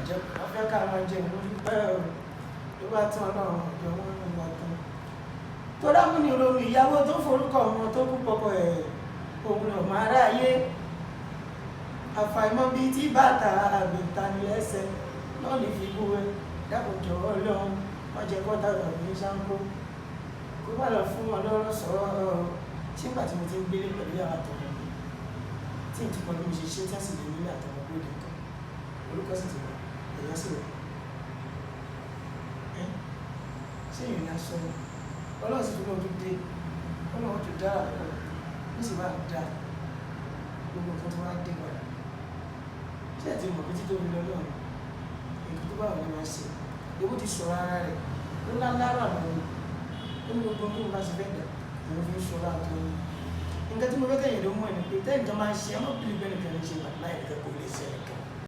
àjẹ́ wọ́n fẹ́ ká máa jẹ ìlú pẹ́ o tó bá tán ọlọ́run ọ̀dọ́ wọn ń wá tán tó dámú ní olórí ìyàwó tó forúkọ ọmọ tó kú pọpọ ẹ̀ òun lọ máa ráyé àfàìmọ̀ bíi tí bàtà àgbẹ̀tanilẹ́sẹ̀ náà ní fi bú ẹ dákòjọ́ ọlọ́run wọ́n jẹ́ kọ́tà lọ ní ṣáńkó kó bá lọ fún wọn lọ́rọ̀ sọ̀rọ̀ tí nígbà tí mo ti ń gbélé pẹ̀lú yàrá tọ̀rọ̀ mi tí n ti pọ̀ bí mo ṣe ṣe tí wọ́n sì lè nílé àtọ̀rọ̀ gbé nìkan orúkọ sì ti wọ̀ èèyàn sì wọ̀ ṣé èèyàn ní aṣọ ọlọ́run sì tún lọ́ọ́ tó dé ọlọ́run tó dára lọ́wọ́ ó sì máa dá gbogbo nǹkan tó wá dé padà ṣé ẹ̀ ti mọ̀ pé títóbi lọ́lọ́run èyí tó bá wà ní wọ́n ṣe ewu ti sọ̀rọ̀ ara rẹ̀ ó lálára lọ́wọ́ ó ní gbogbo tó bá ṣe fẹ́ dà mo fi ń sọ̀rọ̀ àtọ́ nǹkan tí mo fẹ́ kẹ́yìn ló mú ẹ̀ ní pé tẹ́yìn tó máa ń ṣe ọmọ bíi bẹ́ẹ̀ nìkan ní ṣe wà láì nìkan kò lè ṣe nìkan